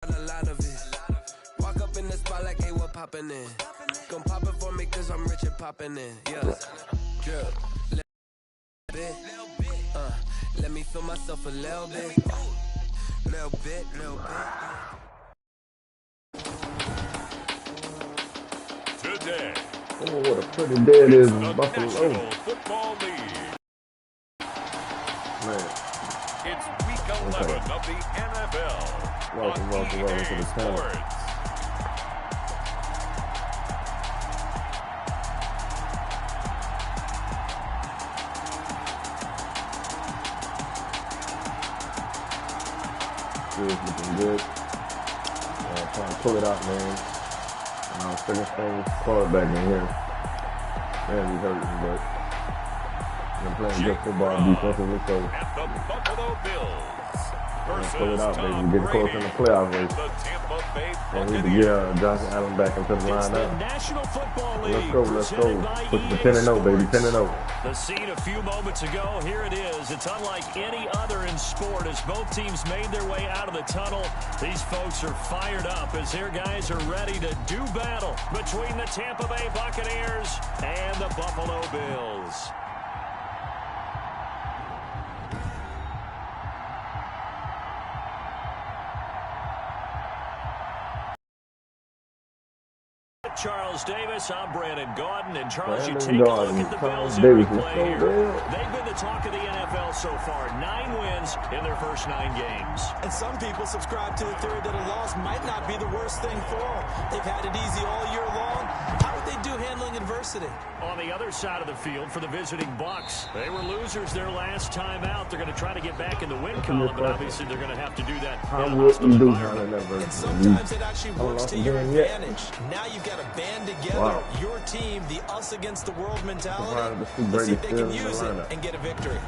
A lot of it. Walk up in the spot like, hey, what poppin' in? Gon' pop it for me cause I'm rich and poppin' in. Yeah. Drip. Bit. Let me feel myself a little bit. Little bit. Today. Oh, what a pretty day it is in Buffalo. National Football League. Man. It's week 11 of the NFL. Welcome to the channel. Looking good. Trying to pull it out, man. Second string quarterback in here. Man, he's hurting, but I'm playing good football defensively, so at the Buffalo Bills. pull it out, baby. Get close in the playoff race. And we need to get Josh Allen back into the lineup. National Football League. Let's go. Put the 10-0, baby. 10-0. The scene a few moments ago, here it is. It's unlike any other in sport as both teams made their way out of the tunnel. These folks are fired up as their guys are ready to do battle between the Tampa Bay Buccaneers and the Buffalo Bills. Charles Davis, I'm Brandon Gaudin, and Charles, you take a look at the Bills every play here. They've been the talk of the NFL so far. 9 wins in their first 9 games. And some people subscribe to the theory that a loss might not be the worst thing for them. They've had it easy all year long. How would they do handling adversity? On the other side of the field for the visiting Bucs, they were losers their last time out. They're going to try to get back in the win column, but obviously they're going to have to do that in a hostile environment. And sometimes it actually works to your advantage. Now you've got to band together your team, the us against the world mentality. Let's see if they can use it and get a victory.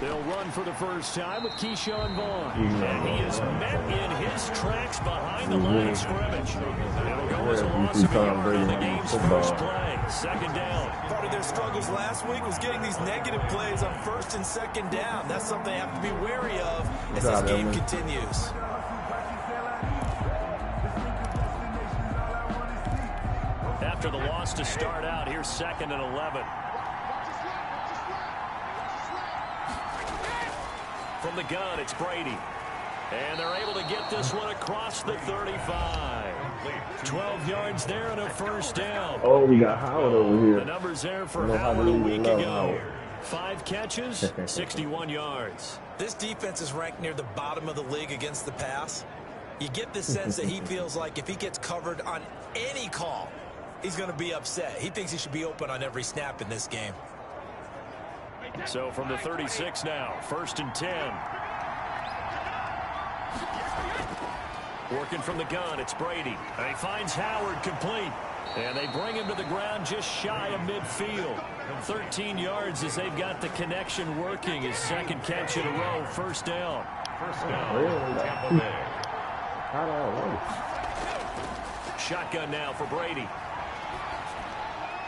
They'll run for the first time with Keyshawn Vaughn. And he is met in his tracks behind the line of scrimmage. It'll go as a loss of a yard on the game's first play. Second down. Part of their struggles last week was getting these negative plays on first and second down. That's something they have to be wary of as this game continues. After the loss to start out, here's 2nd and 11. From the gun, it's Brady. And they're able to get this one across the 35. 12 yards there and a first down. Oh, we got Howard over here. The numbers there for Howard a week ago. 5 catches, 61 yards. This defense is ranked near the bottom of the league against the pass. You get the sense that he feels like if he gets covered on any call, he's going to be upset. He thinks he should be open on every snap in this game. So from the 36 now, 1st and 10. Working from the gun, it's Brady. And he finds Howard complete. And they bring him to the ground just shy of midfield. 13 yards as they've got the connection working. His 2nd catch in a row, first down. Tampa Bay. Shotgun now for Brady.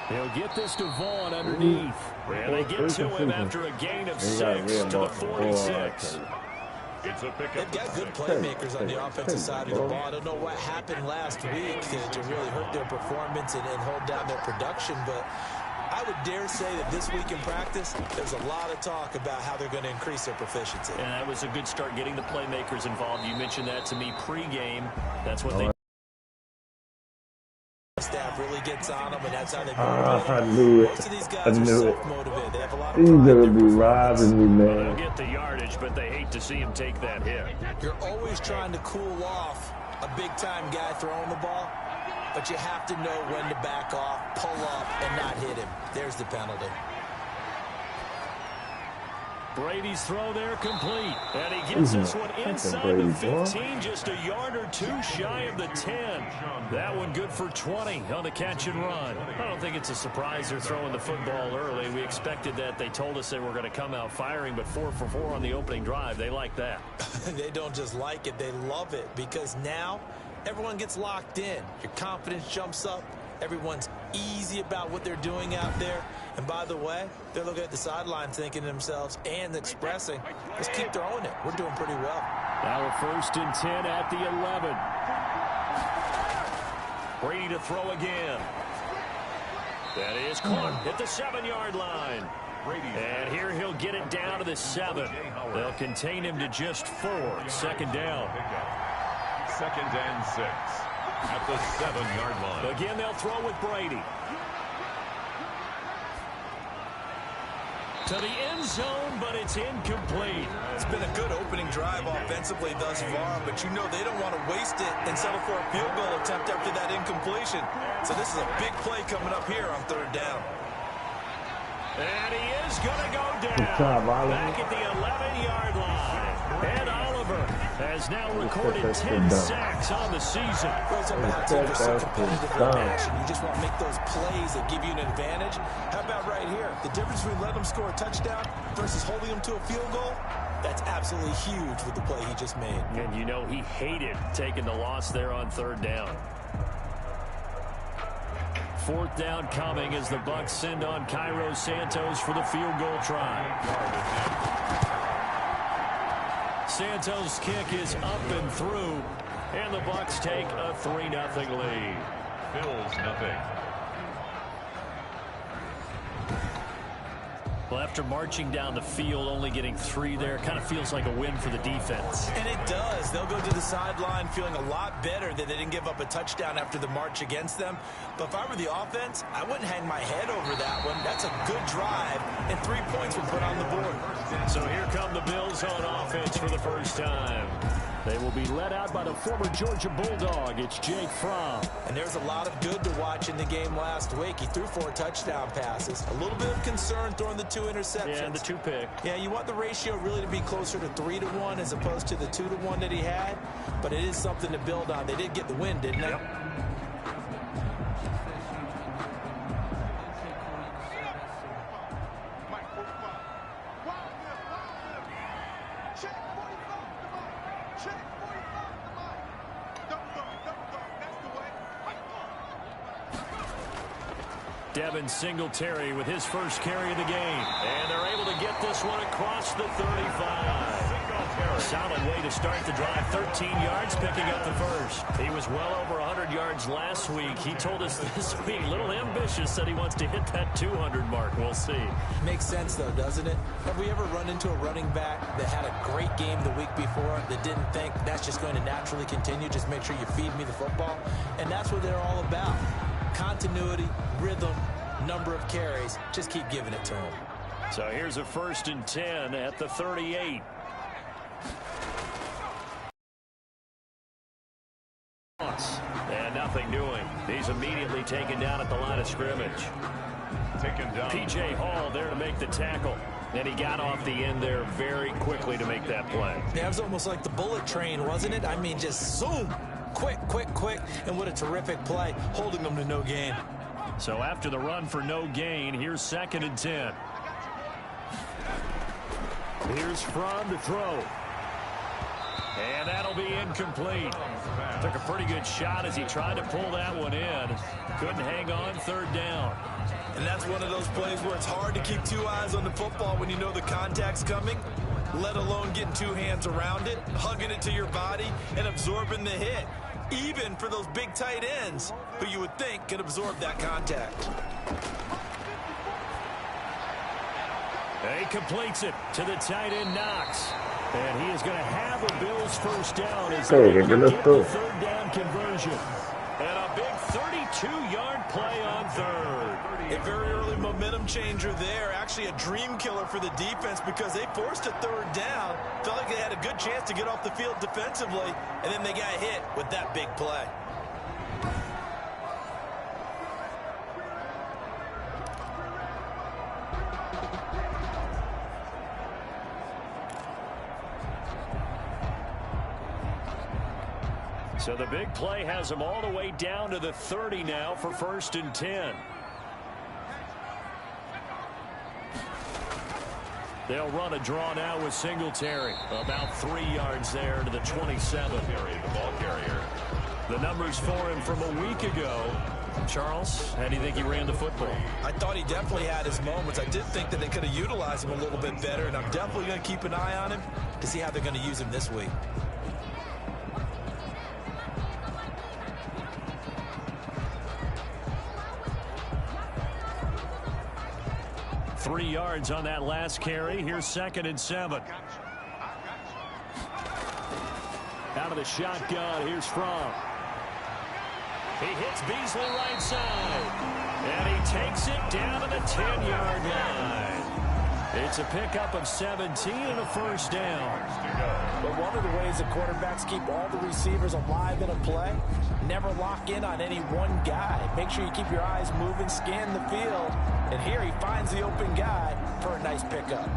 He'll get this to Vaughn underneath. And they get to him after a gain of 6 to the 46. They've got good playmakers on the offensive side of the ball. I don't know what happened last week to really hurt their performance and hold down their production, but I would dare say that this week in practice, there's a lot of talk about how they're going to increase their proficiency. And that was a good start getting the playmakers involved. You mentioned that to me pregame. That's what they staff really gets on them, and that's how they I knew it. Most of these guys are self-motivated. They have a lot of He's pride gonna in be their robbing me, They'll man. get the yardage, but they hate to see him take that hit. You're always trying to cool off a big-time guy throwing the ball, but you have to know when to back off, pull up, and not hit him. There's the penalty. Brady's throw there complete. And he gets this one inside the 15, just a yard or two shy of the 10. That one good for 20 on the catch and run. I don't think it's a surprise they're throwing the football early. We expected that. They told us they were going to come out firing, but 4 for 4 on the opening drive. They like that. They don't just like it, they love it, because now everyone gets locked in. Your confidence jumps up. Everyone's easy about what they're doing out there. And by the way, they're looking at the sideline thinking to themselves and expressing, let's keep throwing it. We're doing pretty well. Now a 1st and 10 at the 11. Brady to throw again. That is caught at the 7-yard line. And here he'll get it down to the 7. They'll contain him to just 4. 2nd down. 2nd and 6 at the 7-yard line. Again, they'll throw with Brady. To the end zone, but it's incomplete. It's been a good opening drive offensively thus far, but you know they don't want to waste it and settle for a field goal attempt after that incompletion. So this is a big play coming up here on 3rd down. And he is going to go down back at the 11-yard line. And Oliver has now recorded 10 sacks on the season. Those are bad teams are so competitive in action. You just want to make those plays that give you an advantage. How about right here? The difference between letting them score a touchdown versus holding them to a field goal, that's absolutely huge with the play he just made. And you know he hated taking the loss there on 3rd down. 4th down coming as the Bucs send on Cairo Santos for the field goal try. Santos' kick is up and through, and the Bucs take a 3-0 lead. Bills nothing. Well, after marching down the field, only getting 3 there, kind of feels like a win for the defense. And it does. They'll go to the sideline feeling a lot better that they didn't give up a touchdown after the march against them. But if I were the offense, I wouldn't hang my head over that one. That's a good drive, and 3 points were put on the board. So here come the Bills on offense for the first time. They will be led out by the former Georgia Bulldog. It's Jake Fromm. And there's a lot of good to watch in the game last week. He threw 4 touchdown passes. A little bit of concern throwing the 2 interceptions. Yeah, and the 2 pick. Yeah, you want the ratio really to be closer to 3-1 as opposed to the 2-1 that he had. But it is something to build on. They did get the win, didn't they? Yep. Devin Singletary with his first carry of the game. And they're able to get this one across the 35. Solid way to start the drive. 13 yards, picking up the first. He was well over 100 yards last week. He told us this week, a little ambitious, said he wants to hit that 200 mark. We'll see. Makes sense, though, doesn't it? Have we ever run into a running back that had a great game the week before that didn't think that's just going to naturally continue? Just make sure you feed me the football. And that's what they're all about. Continuity, rhythm, number of carries. Just keep giving it to him. So here's a 1st and 10 at the 38. And nothing doing. He's immediately taken down at the line of scrimmage. Taken down. P.J. Hall there to make the tackle. And he got off the end there very quickly to make that play. Yeah, it was almost like the bullet train, wasn't it? I mean, just zoom. Quick, quick, quick. And what a terrific play, holding them to no gain. So after the run for no gain, here's 2nd and 10. Here's Fromm to throw. And that'll be incomplete. Took a pretty good shot as he tried to pull that one in. Couldn't hang on. 3rd down. And that's one of those plays where it's hard to keep 2 eyes on the football when you know the contact's coming, let alone getting 2 hands around it, hugging it to your body, and absorbing the hit. Even for those big tight ends who you would think could absorb that contact. He completes it to the tight end Knox. And he is going to have a Bills first down as they get the 3rd down conversion. And a big 32-yard play on 3rd. A very early momentum changer there. Actually a dream killer for the defense because they forced a 3rd down. Felt like they had a good chance to get off the field defensively, and then they got hit with that big play. So the big play has them all the way down to the 30 now for 1st and 10. They'll run a draw now with Singletary. About 3 yards there to the 27. The ball carrier. The numbers for him from a week ago. Charles, how do you think he ran the football? I thought he definitely had his moments. I did think that they could have utilized him a little bit better, and I'm definitely going to keep an eye on him to see how they're going to use him this week. Three yards on that last carry. Here's 2nd and 7. Out of the shotgun, here's Fromm. He hits Beasley right side. And he takes it down to the 10-yard line. It's a pickup of 17 and a 1st down. But one of the ways the quarterbacks keep all the receivers alive in a play, never lock in on any one guy. Make sure you keep your eyes moving, scan the field. And here he finds the open guy for a nice pickup.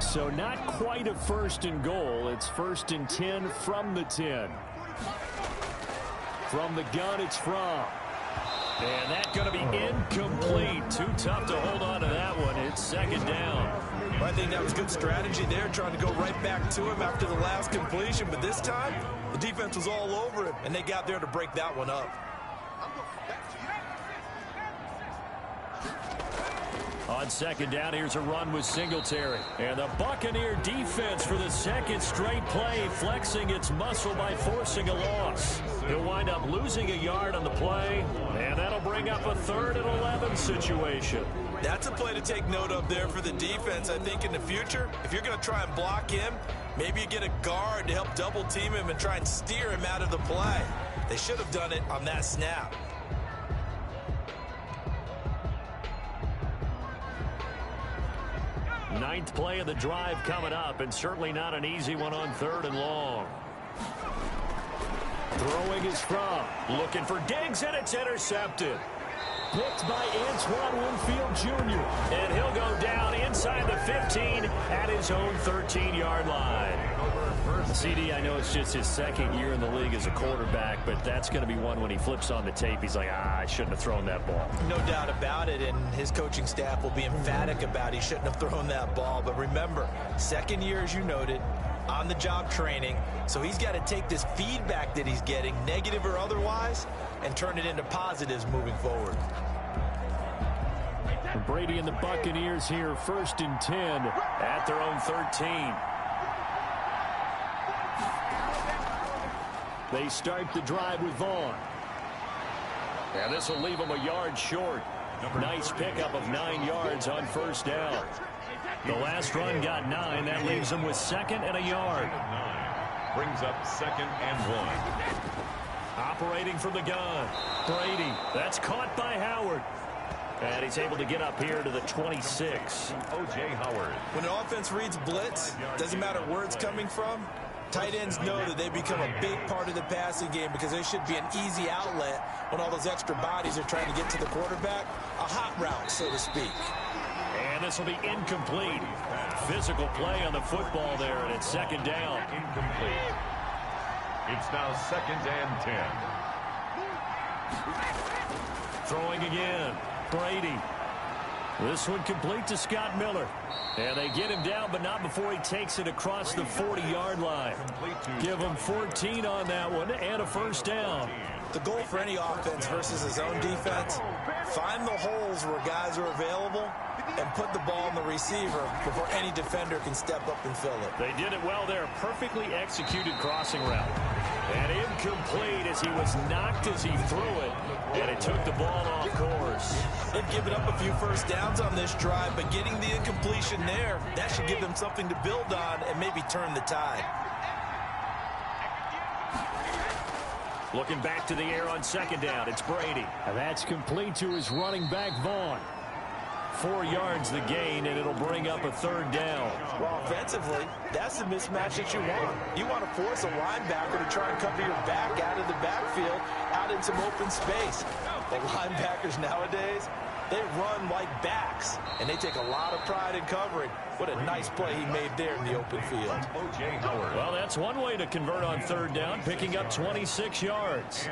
So not quite a 1st and goal. It's 1st and 10 from the 10. From the gun, it's Fromm. And that's going to be incomplete. Too tough to hold on to that one. It's 2nd down. Well, I think that was good strategy there, trying to go right back to him after the last completion. But this time, the defense was all over him, and they got there to break that one up. On 2nd down, here's a run with Singletary. And the Buccaneer defense for the 2nd straight play, flexing its muscle by forcing a loss. He'll wind up losing a yard on the play, and that'll bring up a 3rd and 11 situation. That's a play to take note of there for the defense. I think in the future, if you're going to try and block him, maybe you get a guard to help double team him and try and steer him out of the play. They should have done it on that snap. Ninth play of the drive coming up, and certainly not an easy one on 3rd and long. Throwing is Fromm. Looking for Diggs, and it's intercepted. Picked by Antoine Winfield Jr. And he'll go down inside the 15 at his own 13-yard line. CD, I know it's just his 2nd year in the league as a quarterback, but that's going to be one when he flips on the tape. He's like, I shouldn't have thrown that ball. No doubt about it, and his coaching staff will be emphatic about he shouldn't have thrown that ball. But remember, 2nd year, as you noted, on-the-job training, so he's got to take this feedback that he's getting, negative or otherwise, and turn it into positives moving forward. Brady and the Buccaneers here, 1st and 10 at their own 13. They start the drive with Vaughn. And this will leave them a yard short. Nice pickup of 9 yards on 1st down. The last run got 9. That leaves them with 2nd and a yard. Brings up 2nd and 1. Operating from the gun. Brady. That's caught by Howard. And he's able to get up here to the 26. O.J. Howard. When an offense reads blitz, doesn't matter where it's coming from, tight ends know that they become a big part of the passing game because they should be an easy outlet when all those extra bodies are trying to get to the quarterback. A hot route, so to speak. And this will be incomplete. Physical play on the football there, and it's 2nd down. Incomplete. It's now 2nd and 10. Throwing again. Brady. This one complete to Scott Miller. And they get him down, but not before he takes it across the 40-yard line. Give him 14 on that one and a 1st down. The goal for any offense versus his own defense, find the holes where guys are available and put the ball in the receiver before any defender can step up and fill it. They did it well there. Perfectly executed crossing route. And incomplete as he was knocked as he threw it. And it took the ball off course. They've given up a few 1st downs on this drive, but getting the incompletion there, that should give them something to build on and maybe turn the tide. Looking back to the air on 2nd down, it's Brady. And that's complete to his running back, Vaughn. 4 yards the gain, and it'll bring up a 3rd down. Well, offensively, that's the mismatch that you want. You want to force a linebacker to try and cover your back out of the backfield, out in some open space. But linebackers nowadays, They run like backs, and they take a lot of pride in covering. What a nice play he made there in the open field. Well, that's one way to convert on third down, picking up 26 yards.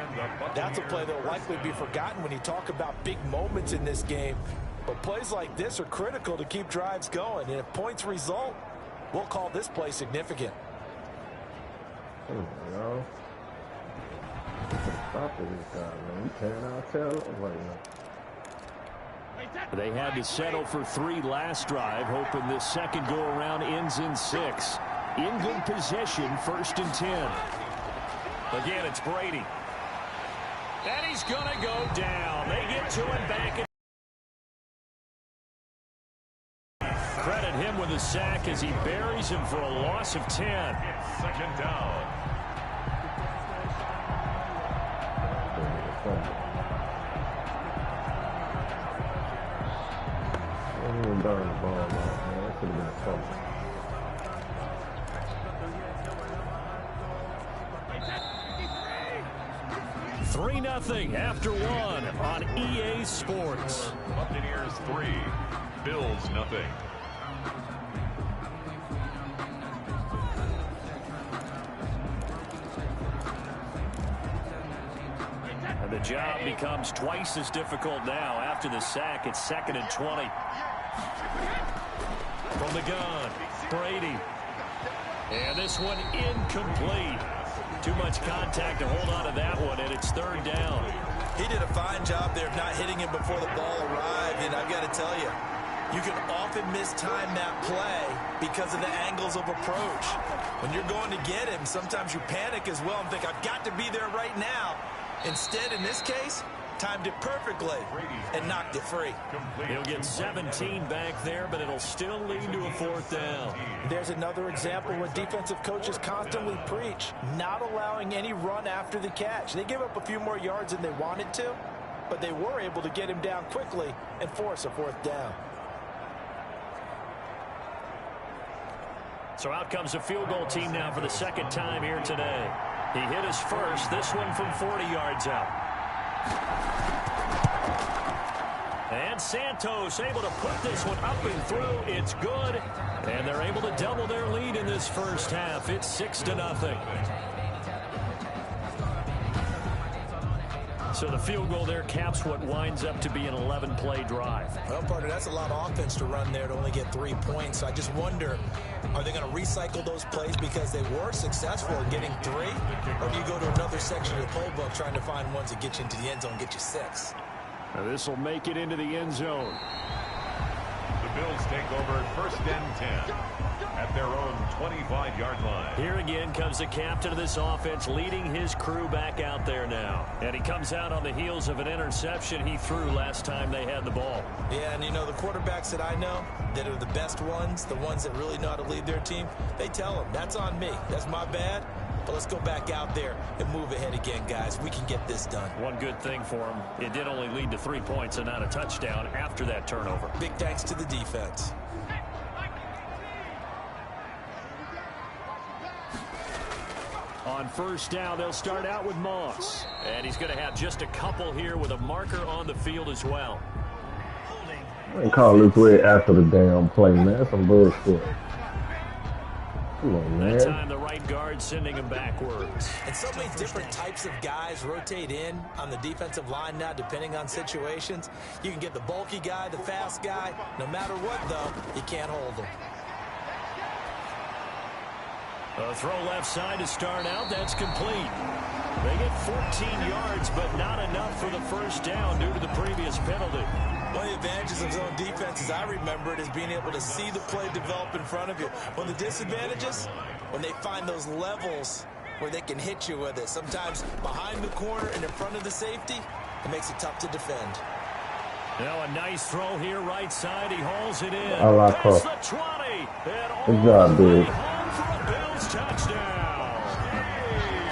That's a play that will likely be forgotten when you talk about big moments in this game. But plays like this are critical to keep drives going. And if points result, we'll call this play significant. There we go. Stop this guy, man. You cannot tell right now. They had to settle for 3 last drive, hoping this second go-around ends in 6. In good possession, 1st and 10. Again, it's Brady. And he's going to go down. They get to him back. Credit him with a sack as he buries him for a loss of 10. Second down. Burn the ball out, man. That could have been a fumble. Three 3-0 after 1 on EA Sports. Buccaneers 3, Bills 0. And the job becomes twice as difficult now. After the sack, it's 2nd and 20. From the gun, Brady. And this one incomplete. Too much contact to hold on to that one, and it's 3rd down. He did a fine job there of not hitting him before the ball arrived, and I've got to tell you, you can often mistime that play because of the angles of approach. When you're going to get him, sometimes you panic as well and think, I've got to be there right now. Instead, in this case, timed it perfectly and knocked it free. He'll get 17 back there, but it'll still lead to a 4th down. There's another example where defensive coaches constantly preach, not allowing any run after the catch. They gave up a few more yards than they wanted to, but they were able to get him down quickly and force a 4th down. So out comes a field goal team now for the 2nd time here today. He hit his first, this one from 40 yards out. And Santos able to put this one up and through. It's good. And they're able to double their lead in this first half. It's 6-0. So the field goal there caps what winds up to be an 11-play drive. Well, partner, that's a lot of offense to run there to only get 3 points. So I just wonder, are they going to recycle those plays because they were successful in getting 3? Or do you go to another section of the playbook trying to find ones that get you into the end zone and get you 6? Now this will make it into the end zone. The Bills take over 1st and 10 at their own 25-yard line. Here again comes the captain of this offense leading his crew back out there now. And he comes out on the heels of an interception he threw last time they had the ball. Yeah, and you know, the quarterbacks that I know that are the best ones, the ones that really know how to lead their team, they tell them, that's on me. That's my bad. But let's go back out there and move ahead again, guys. We can get this done. One good thing for him, it did only lead to 3 points and not a touchdown after that turnover. Big thanks to the defense. On 1st down, they'll start out with Moss. And he's going to have just a couple here with a marker on the field as well. I call this way after the damn play, man. That's some bullshit. Come on, man. That time the right guard sending him backwards. And so many different types of guys rotate in on the defensive line now, depending on situations. You can get the bulky guy, the fast guy. No matter what, though, you can't hold them. A throw left side to start out. That's complete. They get 14 yards, but not enough for the 1st down due to the previous penalty. One of the advantages of zone defense, as I remember it, is being able to see the play develop in front of you. One of the disadvantages, when they find those levels where they can hit you with it. Sometimes behind the corner and in front of the safety, it makes it tough to defend. Now a nice throw here, right side. He hauls it in. I like Past her. the 20. Good job, dude. Home for a Bills touchdown.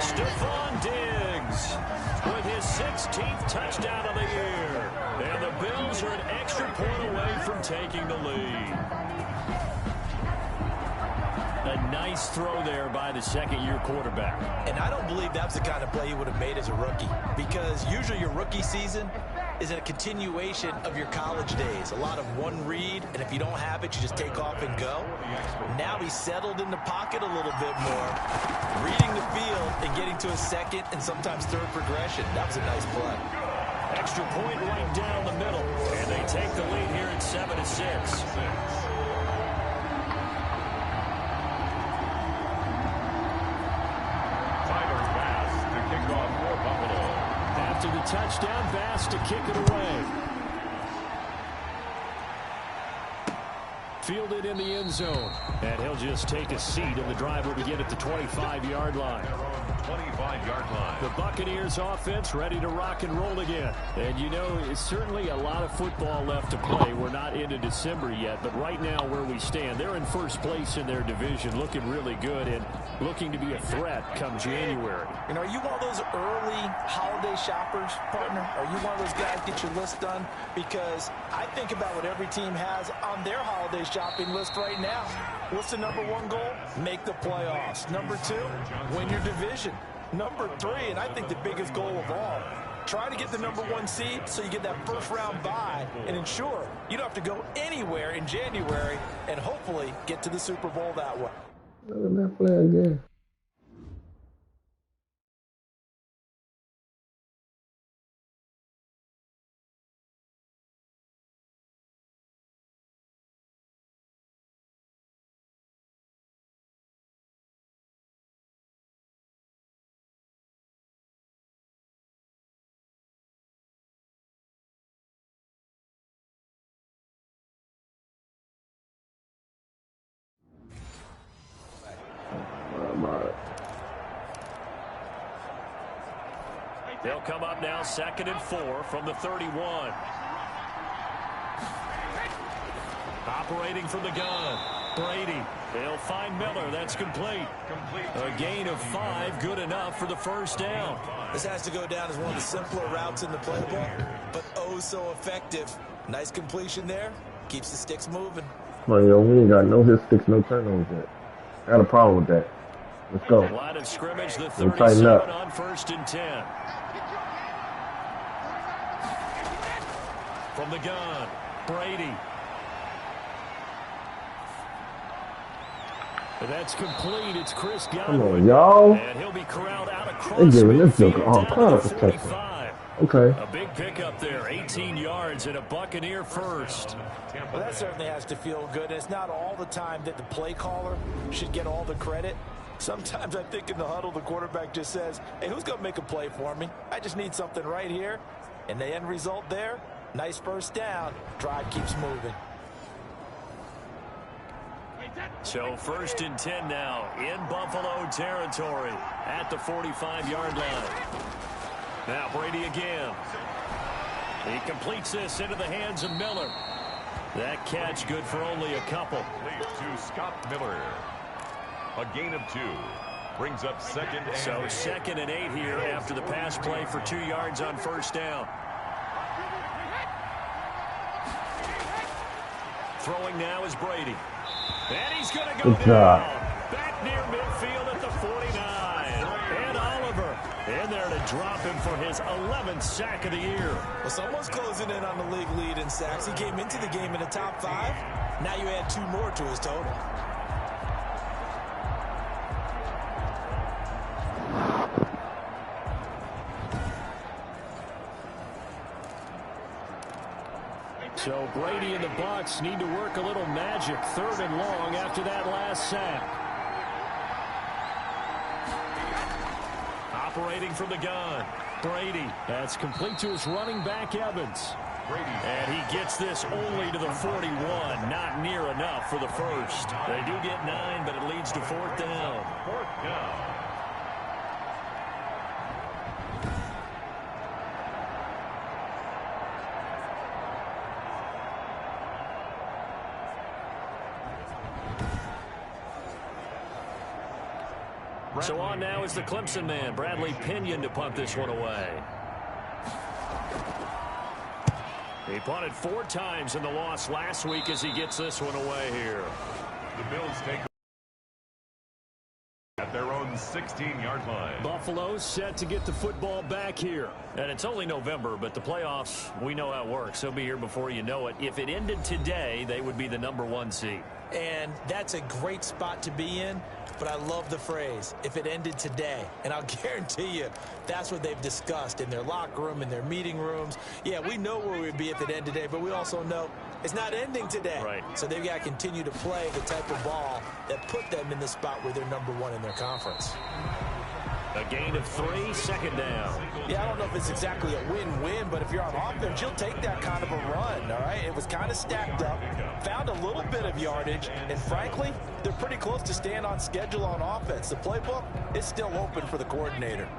Stephon Diggs with his 16th touchdown of the year. And the Bills are an extra point away from taking the lead. A nice throw there by the 2nd-year quarterback. And I don't believe that's the kind of play he would have made as a rookie, because usually your rookie season, is a continuation of your college days. A lot of one read, and if you don't have it, you just take off and go. Now he's settled in the pocket a little bit more, reading the field and getting to a second and sometimes third progression. That was a nice play. Extra point right down the middle, and they take the lead here at 7-6. After the touchdown, Bass to kick it away. Fielded in the end zone. And he'll just take a seat, and the drive will begin at the 25-yard line. 25-yard line. The Buccaneers offense ready to rock and roll again. And you know, it's certainly a lot of football left to play. We're not into December yet, but right now where we stand, they're in first place in their division, looking really good and looking to be a threat come January. And are you one of those early holiday shoppers, partner? Are you one of those guys get your list done? Because I think about what every team has on their holiday shopping list right now. What's the number one goal? Make the playoffs. Number two, win your division. Number three, and I think the biggest goal of all, try to get the number one seed so you get that first round bye and ensure you don't have to go anywhere in January and hopefully get to the Super Bowl that way. Look at that play again. They'll come up now 2nd and 4 from the 31. Operating from the gun, Brady. They'll find Miller. That's complete. A gain of 5, good enough for the first down. This has to go down as one of the simpler routes in the playbook, but oh so effective. Nice completion there. Keeps the sticks moving. Come on, yo, we ain't got no hit sticks, no turnovers yet. I got a problem with that. Let's go. Line of scrimmage, the We'll tighten 37 up. on 1st and 10. From the gun, Brady. And that's complete. It's Chris Come Godwin. on, y'all. And he'll be corralled out across They giving this midfield joker all down kind to of the protection. 45. Okay. A big pickup there, 18 yards and a Buccaneer first. Well, that certainly has to feel good. It's not all the time that the play caller should get all the credit. Sometimes I think in the huddle, the quarterback just says, hey, who's going to make a play for me? I just need something right here. And the end result there, nice first down. Drive keeps moving. So 1st and 10 now in Buffalo territory at the 45-yard line. Now Brady again. He completes this into the hands of Miller. That catch good for only a couple. Lead to Scott Miller. A gain of 2. Brings up 2nd and So 2nd and 8 here after the pass play for 2 yards on first down. Throwing now is Brady. And he's going to go Good job. down. Back near midfield at the 49. And Oliver in there to drop him for his 11th sack of the year. Well, someone's closing in on the league lead in sacks. He came into the game in the top 5. Now you add 2 more to his total. So Brady and the Bucs need to work a little magic. 3rd and long after that last sack. Operating from the gun, Brady. That's complete to his running back, Evans. And he gets this only to the 41. Not near enough for the first. They do get 9, but it leads to 4th down. 4th down. So on now is the Clemson man, Bradley Pinion, to punt this one away. He punted 4 times in the loss last week as he gets this one away here. The Bills take at their own 16-yard line. Buffalo's set to get the football back here. And it's only November, but the playoffs, we know how it works. They'll be here before you know it. If it ended today, they would be the #1 seed. And that's a great spot to be in. But I love the phrase, if it ended today. And I'll guarantee you, that's what they've discussed in their locker room, in their meeting rooms. Yeah, we know where we'd be if it ended today, but we also know it's not ending today. Right. So they've got to continue to play the type of ball that put them in the spot where they're #1 in their conference. A gain of 3, second down. Yeah, I don't know if it's exactly a win-win, but if you're on offense, you'll take that kind of a run, all right? It was kind of stacked up, found a little bit of yardage, and frankly, they're pretty close to staying on schedule on offense. The playbook is still open for the coordinator.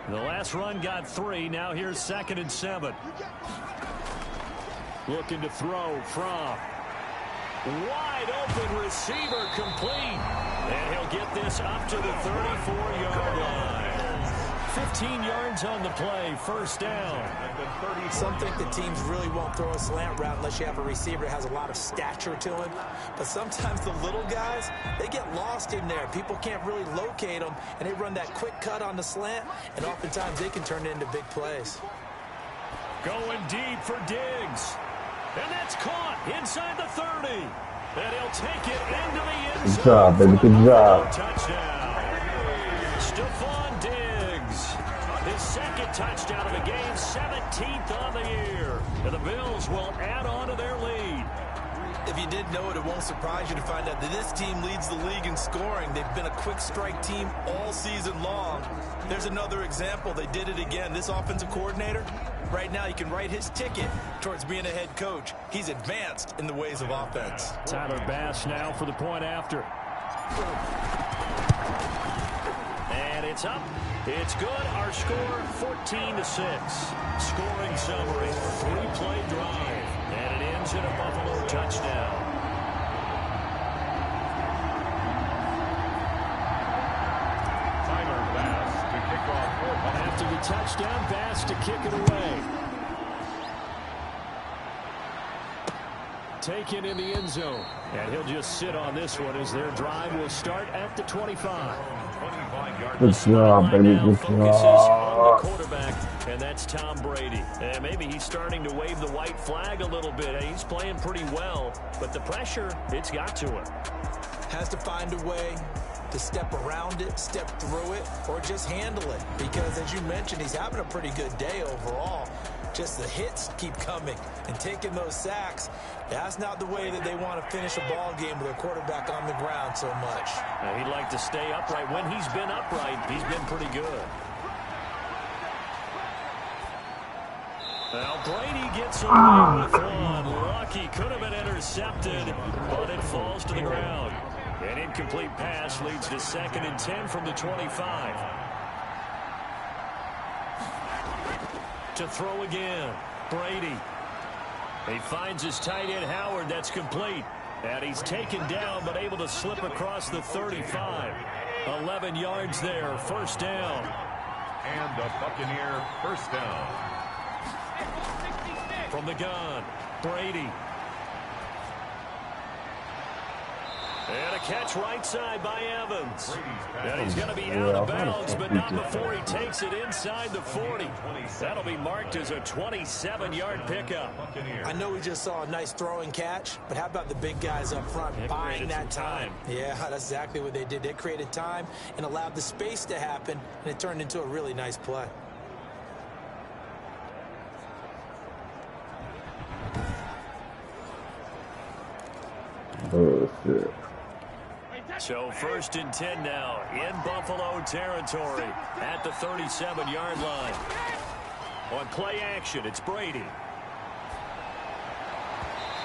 The last run got 3. Now here's 2nd and 7. Looking to throw from wide open receiver, complete. And he'll get this up to the 34-yard line. 15 yards on the play, first down. Some think the teams really won't throw a slant route unless you have a receiver that has a lot of stature to him. But sometimes the little guys, they get lost in there. People can't really locate them, and they run that quick cut on the slant, and oftentimes they can turn it into big plays. Going deep for Diggs. And that's caught inside the 30. And he'll take it into the end zone. Good job, baby. Good job. Touchdown. Stephon Diggs. His second touchdown of the game, 17th on the year. And the Bills will add on to their lead. If you didn't know it, it won't surprise you to find out that this team leads the league in scoring. They've been a quick strike team all season long. There's another example. They did it again. This offensive coordinator, right now, you can write his ticket towards being a head coach. He's advanced in the ways of offense. Tyler Bass now for the point after. And it's up. It's good. Our score, 14-6. Scoring summary, 3-play drive. And it ends in a Buffalo touchdown. Tyler Bass to kick off. After the touchdown, Bass to kick it away. Taken in the end zone. And he'll just sit on this one as their drive will start at the 25. Good job, baby. Good job. Quarterback, and that's Tom Brady. And maybe he's starting to wave the white flag a little bit. He's playing pretty well, but the pressure, it's got to him. Has to find a way to step around it, step through it, or just handle it. Because as you mentioned, he's having a pretty good day overall. Just the hits keep coming and taking those sacks. That's not the way that they want to finish a ball game with a quarterback on the ground so much. Now, he'd like to stay upright. When he's been upright, he's been pretty good. Now Brady gets away with one. Lucky, could have been intercepted, but it falls to the ground. An incomplete pass leads to 2nd and 10 from the 25. To throw again, Brady. He finds his tight end Howard. That's complete. And he's taken down, but able to slip across the 35. 11 yards there, first down. And the Buccaneer first down. From the gun, Brady. And a catch right side by Evans. And he's going to be out of bounds, but not before he takes it inside the 40. That'll be marked as a 27-yard pickup. I know we just saw a nice throwing catch, but how about the big guys up front buying that time? Yeah, that's exactly what they did. They created time and allowed the space to happen, and it turned into a really nice play. Oh, shit. So 1st and 10 now in Buffalo territory at the 37-yard line. On play action, it's Brady.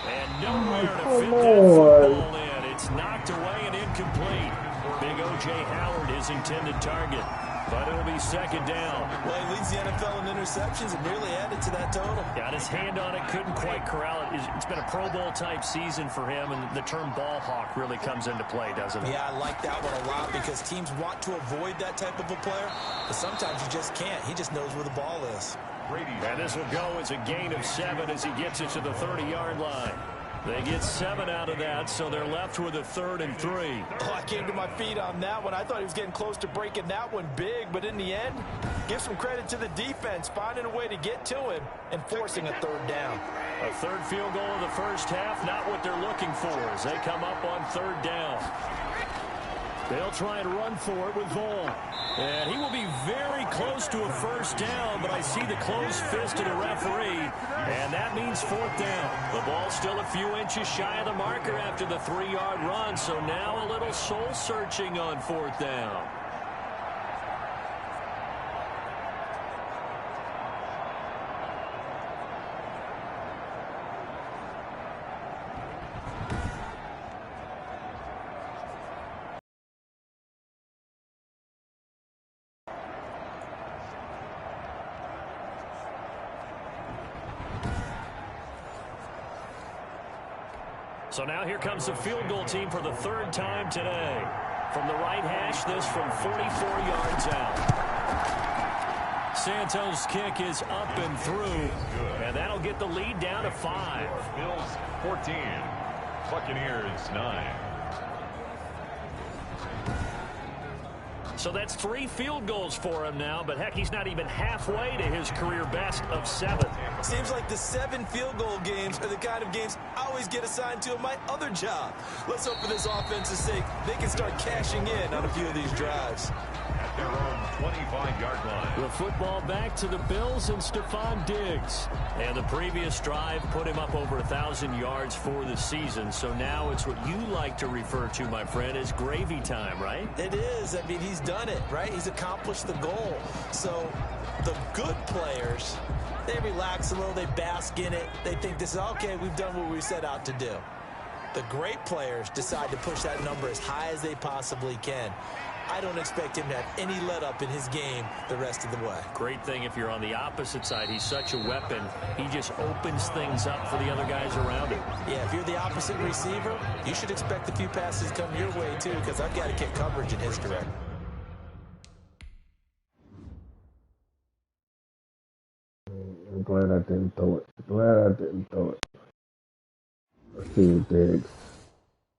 And nowhere to fit that football in. It's knocked away and incomplete. Big O.J. Howard, his intended target. But it'll be 2nd down. Well, he leads the NFL in interceptions and nearly added to that total. Got his hand on it, couldn't quite corral it. It's been a Pro Bowl-type season for him, and the term ball hawk really comes into play, doesn't it? Yeah, I like that one a lot because teams want to avoid that type of a player, but sometimes you just can't. He just knows where the ball is. And this will go as a gain of 7 as he gets it to the 30-yard line. They get 7 out of that, so they're left with a 3rd and 3. Oh, I came to my feet on that one. I thought he was getting close to breaking that one big, but in the end, give some credit to the defense, finding a way to get to him and forcing a 3rd down. A 3rd field goal in the first half, not what they're looking for as they come up on 3rd down. They'll try and run for it with Vaughn. And he will be very close to a 1st down, but I see the closed fist of the referee, and that means 4th down. The ball's still a few inches shy of the marker after the 3-yard run, so now a little soul-searching on 4th down. So now here comes the field goal team for the 3rd time today. From the right hash, this from 44 yards out. Santos' kick is up and through, and that'll get the lead down to 5. Bills 14, Buccaneers 9. So that's 3 field goals for him now, but heck, he's not even halfway to his career best of 7. Seems like the 7 field goal games are the kind of games I always get assigned to in my other job. Let's hope for this offense's sake they can start cashing in on a few of these drives. At their own 25-yard line. The football back to the Bills and Stephon Diggs. And the previous drive put him up over 1,000 yards for the season. So now it's what you like to refer to, my friend, as gravy time, right? It is. I mean, he's done it, right? He's accomplished the goal. So the good players, they relax a little, they bask in it. They think this is, okay, we've done what we set out to do. The great players decide to push that number as high as they possibly can. I don't expect him to have any let-up in his game the rest of the way. Great thing if you're on the opposite side. He's such a weapon. He just opens things up for the other guys around him. Yeah, if you're the opposite receiver, you should expect a few passes come your way, too, because I've got to get coverage in his direction. I'm glad I didn't throw it. Let's see, Diggs.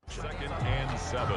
2nd and 7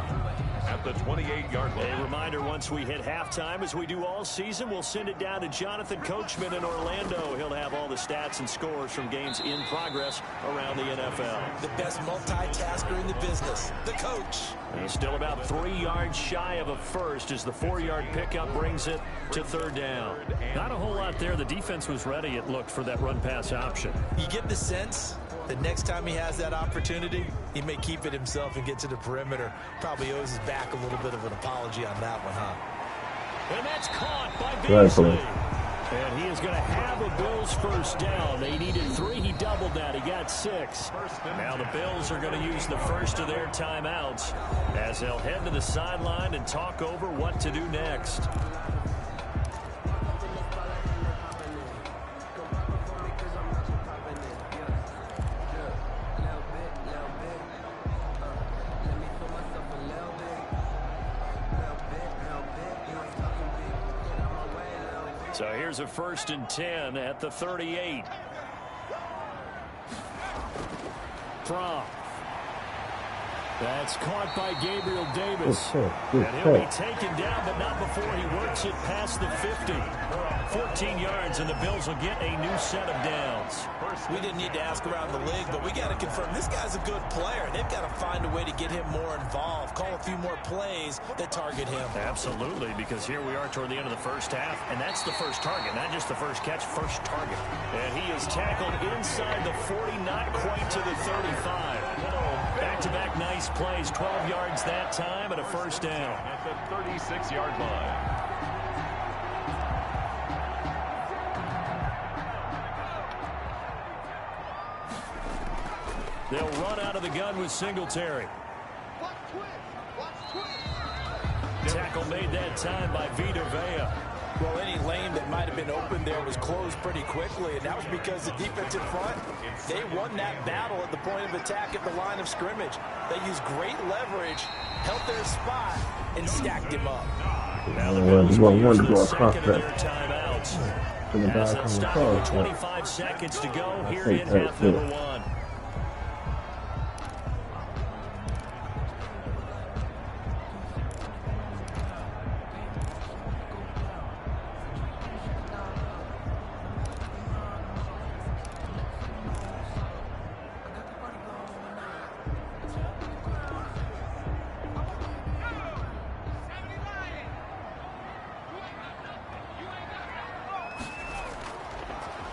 at the 28-yard line. A reminder, once we hit halftime, as we do all season, we'll send it down to Jonathan Coachman in Orlando. He'll have all the stats and scores from games in progress around the NFL. The best multitasker in the business, the coach. He's still about 3 yards shy of a first as the 4-yard pickup brings it to 3rd down. Not a whole lot there. The defense was ready, it looked, for that run-pass option. You get the sense that next time he has that opportunity, he may keep it himself and get to the perimeter. Probably owes his back a little bit of an apology on that one, huh? And that's caught by Beasley. And he is going to have a Bills 1st down. They needed 3. He doubled that. He got 6. Now the Bills are going to use the first of their timeouts as they'll head to the sideline and talk over what to do next. So here's a 1st and 10 at the 38. From. That's caught by Gabriel Davis. And he'll be taken down, but not before he works it past the 50. 14 yards, and the Bills will get a new set of downs. We didn't need to ask around the league, but we got to confirm this guy's a good player. They've got to find a way to get him more involved, call a few more plays that target him. Absolutely, because here we are toward the end of the first half, and that's the first target, not just the first catch, first target. And he is tackled inside the 40, not quite to the 35. Back-to-back nice plays, 12 yards that time, and a 1st down. At the 36-yard line. They'll run out of the gun with Singletary. Tackle made that time by Vita Vea. Well, any lane that might have been open there was closed pretty quickly, and that was because the defensive front, they won that battle at the point of attack at the line of scrimmage. They used great leverage, held their spot, and stacked him up. Now the Bills will use the second of their timeouts. As they'll stop with 25 seconds to go here in half number 1.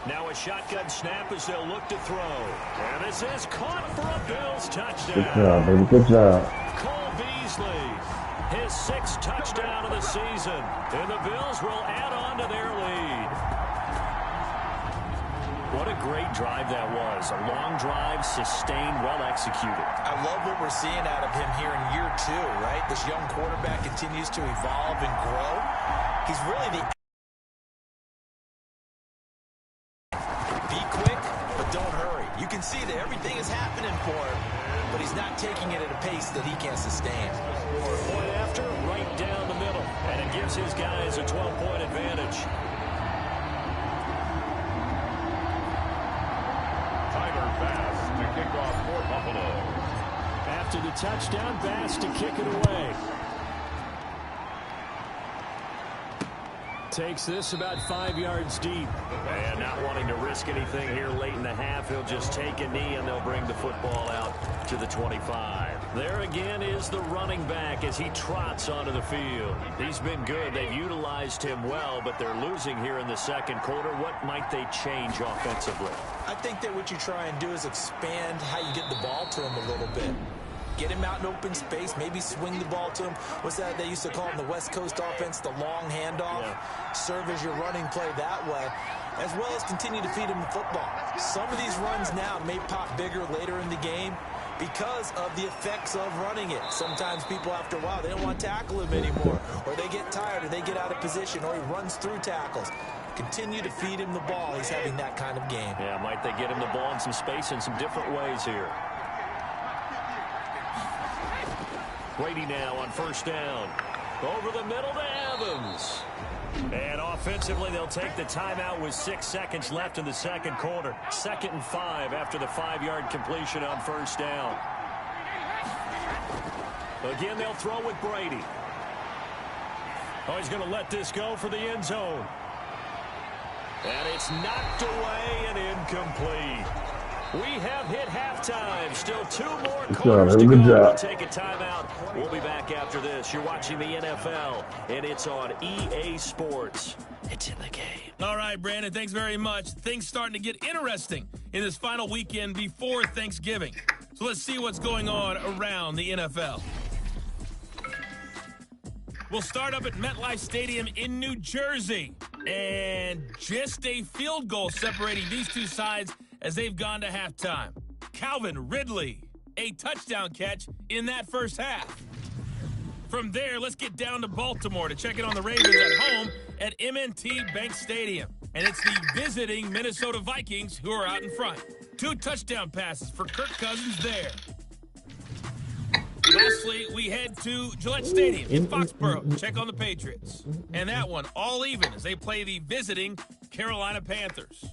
Now a shotgun snap as they'll look to throw. And this is caught for a Bills touchdown. Good job, baby. Good job. Cole Beasley, his 6th touchdown of the season. And the Bills will add on to their lead. What a great drive that was. A long drive, sustained, well executed. I love what we're seeing out of him here in year 2, right? This young quarterback continues to evolve and grow. He's really the... Be quick, but don't hurry. You can see that everything is happening for him, but he's not taking it at a pace that he can't sustain. Point after, right down the middle. And it gives his guys a 12-point advantage. Bass to kick off for Buffalo. After the touchdown, Bass to kick it away. Takes this about 5 yards deep. And not wanting to risk anything here late in the half, he'll just take a knee and they'll bring the football out to the 25. There again is the running back as he trots onto the field. He's been good. They've utilized him well, but they're losing here in the second quarter. What might they change offensively? I think that what you try and do is expand how you get the ball to him a little bit. Get him out in open space, maybe swing the ball to him. What's that they used to call in the West Coast offense, the long handoff? Yeah. Serve as your running play that way, as well as continue to feed him the football. Some of these runs now may pop bigger later in the game because of the effects of running it. Sometimes people, after a while, they don't want to tackle him anymore, or they get tired, or they get out of position, or he runs through tackles. Continue to feed him the ball. He's having that kind of game. Yeah, might they get him the ball in some space in some different ways here. Brady now on first down. Over the middle to Evans. And offensively, they'll take the timeout with 6 seconds left in the second quarter. 2nd and 5 after the 5-yard completion on first down. Again, they'll throw with Brady. Oh, he's going to let this go for the end zone. And it's knocked away and incomplete. We have hit halftime. Still 2 more quarters to go. We'll take a timeout. We'll be back after this. You're watching the NFL, and it's on EA Sports. It's in the game. All right, Brandon, thanks very much. Things starting to get interesting in this final weekend before Thanksgiving. So let's see what's going on around the NFL. We'll start up at MetLife Stadium in New Jersey. And just a field goal separating these two sides as they've gone to halftime. Calvin Ridley, a touchdown catch in that first half. From there, let's get down to Baltimore to check in on the Ravens at home at M&T Bank Stadium. And it's the visiting Minnesota Vikings who are out in front. 2 touchdown passes for Kirk Cousins there. Lastly, we head to Gillette Stadium in Foxborough to check on the Patriots. And that one all even as they play the visiting Carolina Panthers.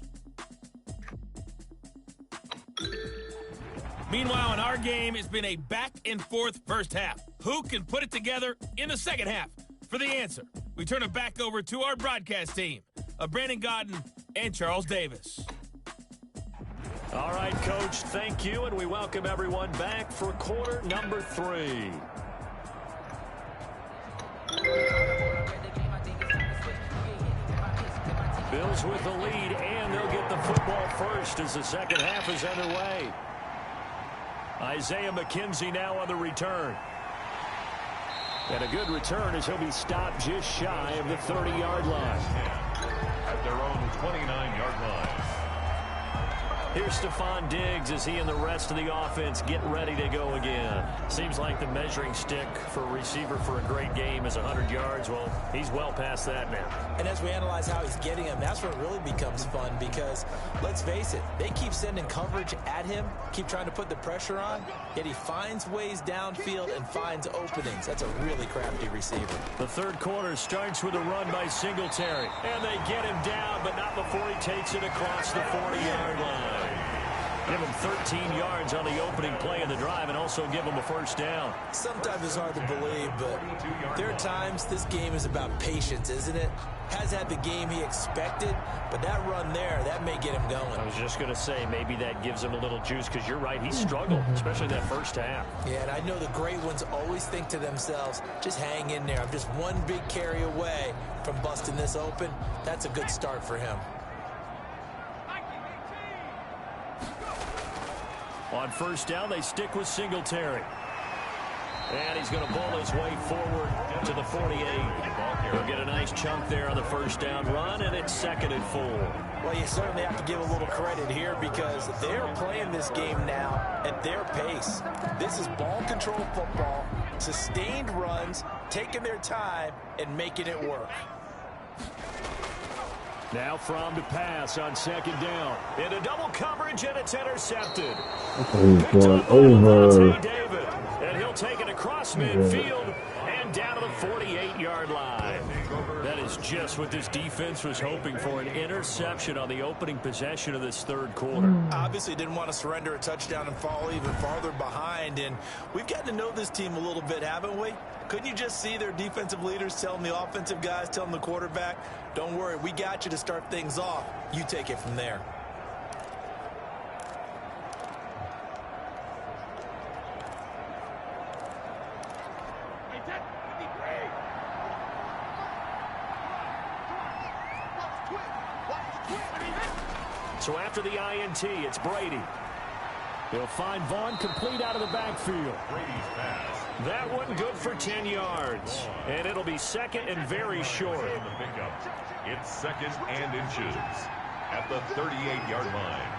Meanwhile, in our game, it's been a back-and-forth first half. Who can put it together in the second half? For the answer, we turn it back over to our broadcast team of Brandon Gaudin and Charles Davis. All right, Coach, thank you, and we welcome everyone back for quarter number 3. Bills with the lead, and they'll get the football first as the second half is underway. Isaiah McKenzie now on the return. And a good return as he'll be stopped just shy of the 30-yard line. At their own 29-yard line. Here's Stephon Diggs as he and the rest of the offense get ready to go again. Seems like the measuring stick for a receiver for a great game is 100 yards. Well, he's well past that now. And as we analyze how he's getting him, that's where it really becomes fun because, let's face it, they keep sending coverage at him, keep trying to put the pressure on, yet he finds ways downfield and finds openings. That's a really crafty receiver. The third quarter starts with a run by Singletary. And they get him down, but not before he takes it across the 40-yard line. Give him 13 yards on the opening play of the drive and also give him a first down. Sometimes it's hard to believe, but there are times this game is about patience, isn't it? Has had the game he expected, but that run there, that may get him going. I was just going to say, maybe that gives him a little juice because you're right, he struggled, especially that first half. Yeah, and I know the great ones always think to themselves, just hang in there. I'm just one big carry away from busting this open. That's a good start for him. On first down, they stick with Singletary. And he's going to ball his way forward to the 48. He'll get a nice chunk there on the first down run, and it's 2nd and 4. Well, you certainly have to give a little credit here because they're playing this game now at their pace. This is ball control football, sustained runs, taking their time, and making it work. Now from to pass on 2nd down. Into double coverage, and it's intercepted. He's going over. David, and he'll take it across midfield and down to the 48-yard line. That is just what this defense was hoping for, an interception on the opening possession of this 3rd quarter. Obviously didn't want to surrender a touchdown and fall even farther behind, and we've gotten to know this team a little bit, haven't we? Couldn't you just see their defensive leaders telling the offensive guys, telling the quarterback, don't worry, we got you to start things off. You take it from there. So after the INT, it's Brady. He'll find Vaughn complete out of the backfield. Brady's pass. That one good for 10 yards. And it'll be 2nd and very short. On the pickup. It's 2nd and inches at the 38-yard line.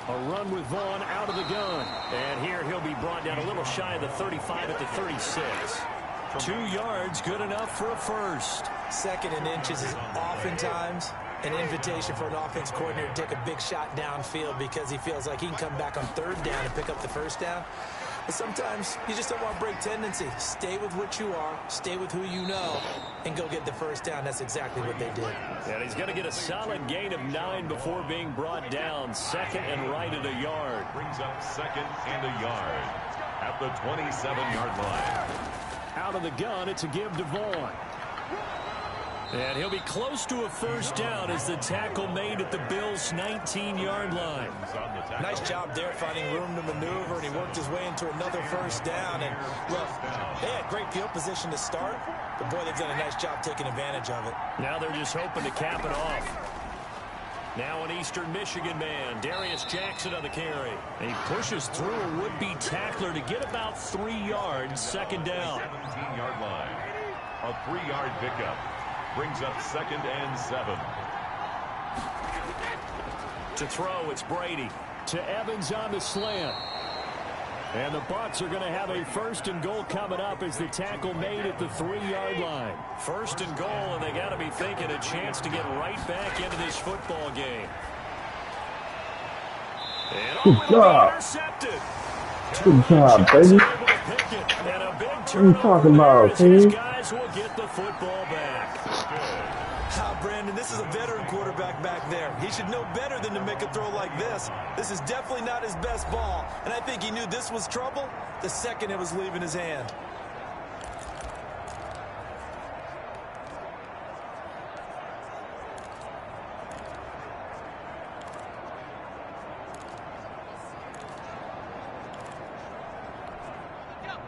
A run with Vaughn out of the gun. And here he'll be brought down a little shy of the 35 at the 36. 2 yards, good enough for a first. 2nd and inches is oftentimes an invitation for an offense coordinator to take a big shot downfield because he feels like he can come back on 3rd down and pick up the first down. But sometimes you just don't want to break tendency. Stay with what you are, stay with who you know, and go get the first down. That's exactly what they did. And he's going to get a solid gain of 9 before being brought down. 2nd and right at a yard. Brings up 2nd and a yard at the 27-yard line. Out of the gun, it's a give to Vaughn. And he'll be close to a first down as the tackle made at the Bills' 19-yard line. Nice job there finding room to maneuver, and he worked his way into another first down. And look, they had great field position to start, but boy, they've done a nice job taking advantage of it. Now they're just hoping to cap it off. Now an Eastern Michigan man, Darius Jackson on the carry. He pushes through a would-be tackler to get about 3 yards, 2nd down. 17-yard line. A 3-yard pickup. Brings up 2nd and 7. To throw, it's Brady. To Evans on the slant. And the Bucs are going to have a 1st and goal coming up as the tackle made at the 3-yard line. 1st and goal, and they got to be thinking a chance to get right back into this football game. And Good job. Intercepted. Good job, baby. And a big What are you talking about, these team? guys will get the football back. Brandon, this is a veteran quarterback back there. He should know better than to make a throw like this. This is definitely not his best ball, and I think he knew this was trouble the second it was leaving his hand.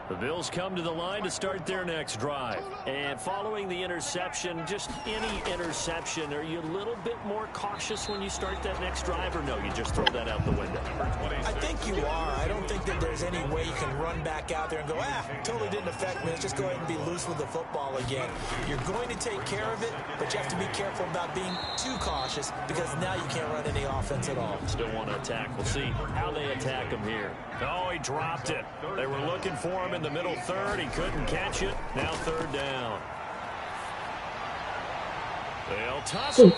The Bills come to the line to start their next drive. And following the interception, just any interception, are you a little bit more cautious when you start that next drive, or no, you just throw that out the window? I think you are. I don't think that there's any way you can run back out there and go, totally didn't affect me. Let's just go ahead and be loose with the football again. You're going to take care of it, but you have to be careful about being too cautious because now you can't run any offense at all. Still want to attack. We'll see how they attack him here. Oh, he dropped it. They were looking for him in the middle third. He couldn't catch it. Now 3rd down. They'll toss it.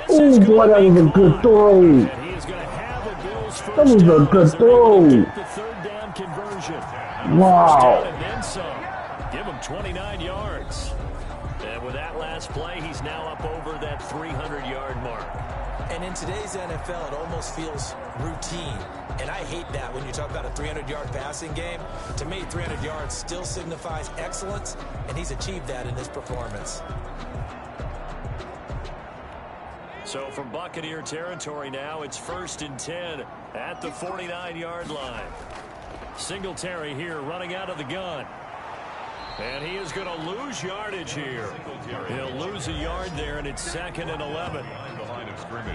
Oh, boy, that was a good throw. And he is going to have a Bills first That was a down good as they're able to throw. get the 3rd down conversion. Wow. First down and then some. Give him 29 yards. And with that last play, he's now up over that 300-yard mark. And in today's NFL, it almost feels routine. And I hate that when you talk about a 300-yard passing game. To me, 300 yards still signifies excellence, and he's achieved that in this performance. So from Buccaneer territory now, it's 1st and 10 at the 49-yard line. Singletary here running out of the gun. And he is going to lose yardage here. He'll lose a yard there, and it's 2nd and 11. Behind the line of scrimmage.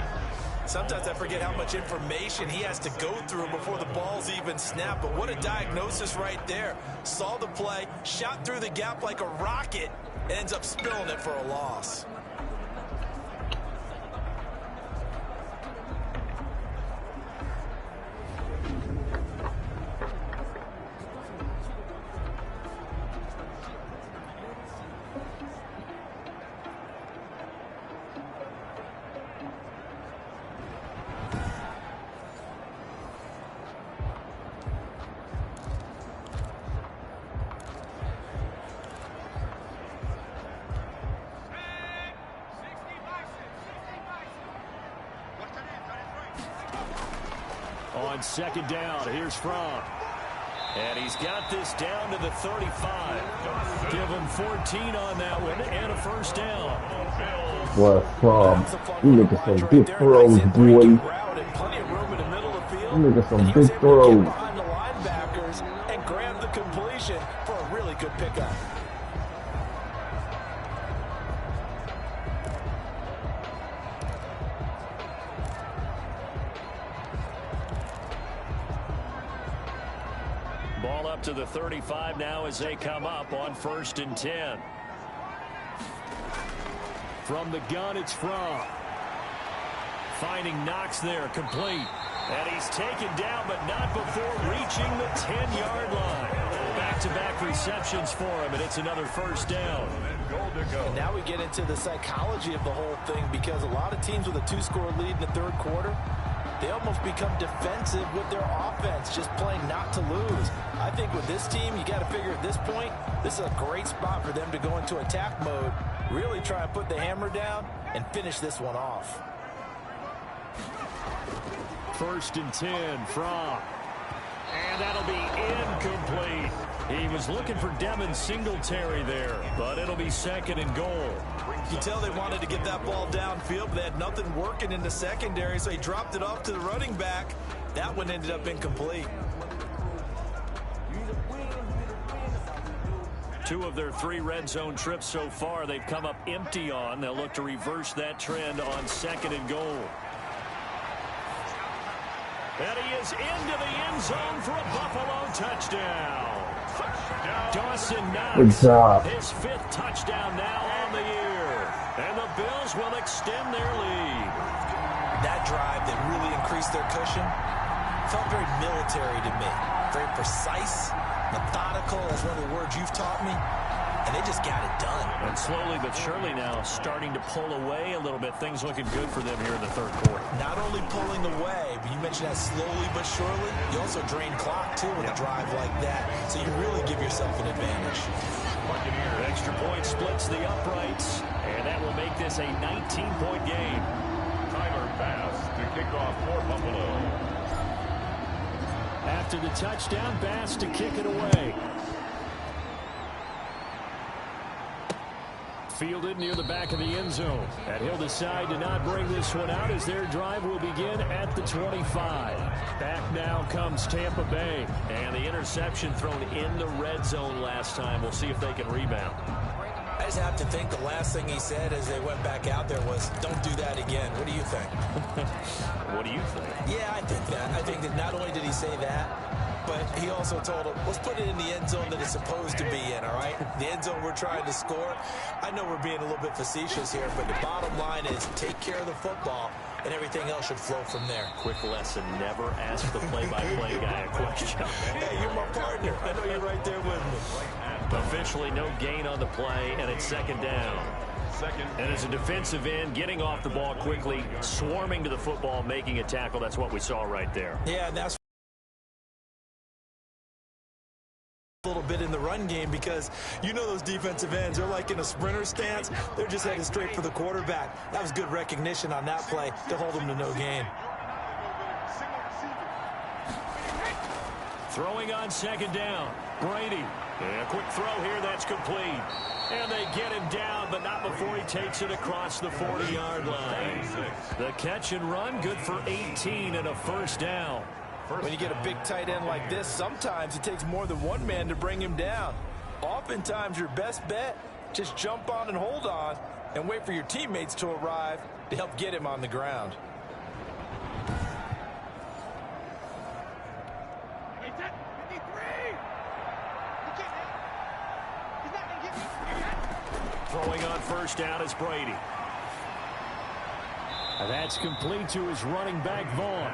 Sometimes I forget how much information he has to go through before the ball's even snapped. But what a diagnosis right there. Saw the play, shot through the gap like a rocket, ends up spilling it for a loss. On second down, here's Fromm. And he's got this down to the 35. Give him 14 on that one and a first down. What Fromm? You making some big throws, boy. You making some big throws. Behind the linebackers and grab the completion for a really good pickup. Ball up to the 35 now as they come up on 1st and 10. From the gun, it's Fromm. Finding Knox there, complete. And he's taken down, but not before reaching the 10-yard line. Back-to-back receptions for him, and it's another first down. And now we get into the psychology of the whole thing, because a lot of teams with a 2-score lead in the third quarter, they almost become defensive with their offense, just playing not to lose. I think with this team, you got to figure at this point, this is a great spot for them to go into attack mode, really try and put the hammer down and finish this one off. 1st and 10, Fromm. And that'll be incomplete. He was looking for Devin Singletary there, but it'll be 2nd and goal. You can tell they wanted to get that ball downfield, but they had nothing working in the secondary, so he dropped it off to the running back. That one ended up incomplete. 2 of their 3 red zone trips so far they've come up empty on. They'll look to reverse that trend on 2nd and goal. And he is into the end zone for a Buffalo touchdown. Dawson Knox, good job. His 5th touchdown now on the year. And the Bills will extend their lead. That drive that really increased their cushion felt very military to me. Very precise, methodical, that's one of the words you've taught me. And they just got it done. And slowly but surely now starting to pull away a little bit. Things looking good for them here in the third quarter. Not only pulling away, but you mentioned that slowly but surely. You also drain clock, too, with a drive like that. So you really give yourself an advantage. Extra point splits the uprights. And that will make this a 19-point game. Tyler Bass to kick off for Buffalo. After the touchdown, Bass to kick it away. Fielded near the back of the end zone. And he'll decide to not bring this one out as their drive will begin at the 25. Back now comes Tampa Bay. And the interception thrown in the red zone last time. We'll see if they can rebound. I just have to think the last thing he said as they went back out there was, don't do that again. What do you think? What do you think? Yeah, I think that. I think that not only did he say that, but he also told him, let's put it in the end zone that it's supposed to be in, all right? The end zone we're trying to score. I know we're being a little bit facetious here, but the bottom line is take care of the football, and everything else should flow from there. Quick lesson, never ask the play-by-play guy a question. Hey, you're my partner. I know you're right there with me. Officially no gain on the play, and it's 2nd down. And as a defensive end, getting off the ball quickly, swarming to the football, making a tackle, that's what we saw right there. Yeah, and that's a little bit in the run game, because you know those defensive ends, they're like in a sprinter stance. They're just heading straight for the quarterback. That was good recognition on that play to hold them to no gain. Throwing on 2nd down, Brady. And a quick throw here, that's complete. And they get him down, but not before he takes it across the 40-yard line. The catch and run, good for 18 and a first down. When you get a big tight end like this, sometimes it takes more than one man to bring him down. Oftentimes, your best bet, just jump on and hold on and wait for your teammates to arrive to help get him on the ground. Throwing on first down is Brady. And that's complete to his running back, Vaughn.